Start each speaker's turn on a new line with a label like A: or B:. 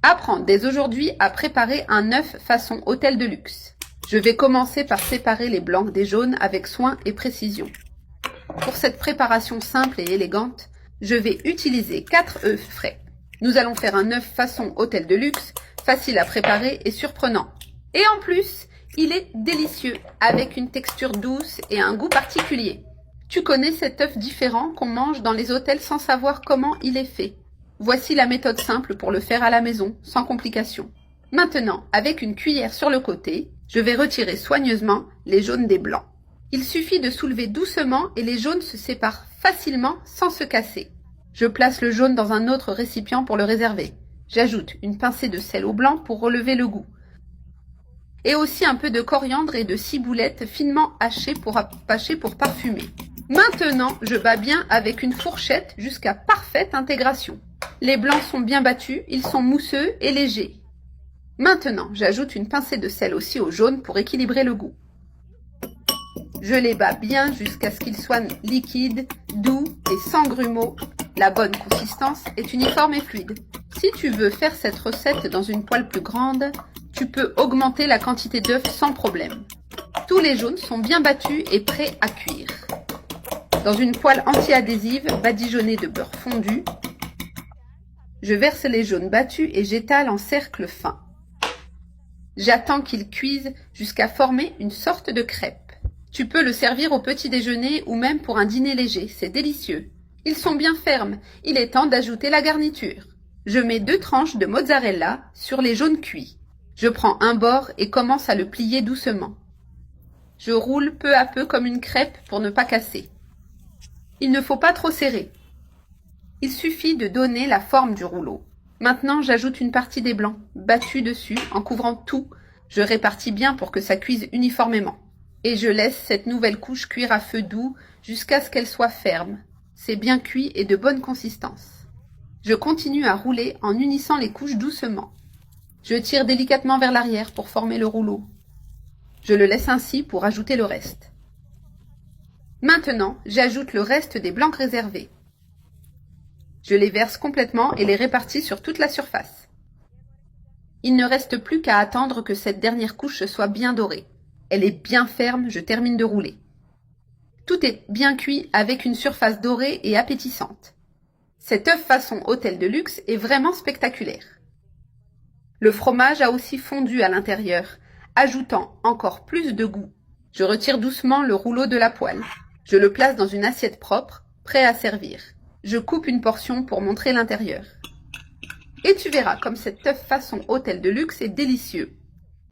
A: Apprends dès aujourd'hui à préparer un œuf façon hôtel de luxe. Je vais commencer par séparer les blancs des jaunes avec soin et précision. Pour cette préparation simple et élégante, je vais utiliser 4 œufs frais. Nous allons faire un œuf façon hôtel de luxe, facile à préparer et surprenant. Et en plus, il est délicieux, avec une texture douce et un goût particulier. Tu connais cet œuf différent qu'on mange dans les hôtels sans savoir comment il est fait. Voici la méthode simple pour le faire à la maison, sans complication. Maintenant, avec une cuillère sur le côté, je vais retirer soigneusement les jaunes des blancs. Il suffit de soulever doucement et les jaunes se séparent facilement sans se casser. Je place le jaune dans un autre récipient pour le réserver. J'ajoute une pincée de sel au blanc pour relever le goût. Et aussi un peu de coriandre et de ciboulette finement hachées pour parfumer. Maintenant, je bats bien avec une fourchette jusqu'à parfaite intégration. Les blancs sont bien battus, ils sont mousseux et légers. Maintenant, j'ajoute une pincée de sel aussi au jaune pour équilibrer le goût. Je les bats bien jusqu'à ce qu'ils soient liquides, doux et sans grumeaux. La bonne consistance est uniforme et fluide. Si tu veux faire cette recette dans une poêle plus grande, tu peux augmenter la quantité d'œufs sans problème. Tous les jaunes sont bien battus et prêts à cuire. Dans une poêle anti-adhésive badigeonnée de beurre fondu, je verse les jaunes battus et j'étale en cercle fin. J'attends qu'ils cuisent jusqu'à former une sorte de crêpe. Tu peux le servir au petit déjeuner ou même pour un dîner léger, c'est délicieux. Ils sont bien fermes, il est temps d'ajouter la garniture. Je mets 2 tranches de mozzarella sur les jaunes cuits. Je prends un bord et commence à le plier doucement. Je roule peu à peu comme une crêpe pour ne pas casser. Il ne faut pas trop serrer. Il suffit de donner la forme du rouleau. Maintenant, j'ajoute une partie des blancs, battus dessus en couvrant tout. Je répartis bien pour que ça cuise uniformément. Et je laisse cette nouvelle couche cuire à feu doux jusqu'à ce qu'elle soit ferme. C'est bien cuit et de bonne consistance. Je continue à rouler en unissant les couches doucement. Je tire délicatement vers l'arrière pour former le rouleau. Je le laisse ainsi pour ajouter le reste. Maintenant, j'ajoute le reste des blancs réservés. Je les verse complètement et les répartis sur toute la surface. Il ne reste plus qu'à attendre que cette dernière couche soit bien dorée. Elle est bien ferme, je termine de rouler. Tout est bien cuit avec une surface dorée et appétissante. Cet œuf façon hôtel de luxe est vraiment spectaculaire. Le fromage a aussi fondu à l'intérieur, ajoutant encore plus de goût. Je retire doucement le rouleau de la poêle. Je le place dans une assiette propre, prêt à servir. Je coupe une portion pour montrer l'intérieur. Et tu verras comme cet œuf façon hôtel de luxe est délicieux.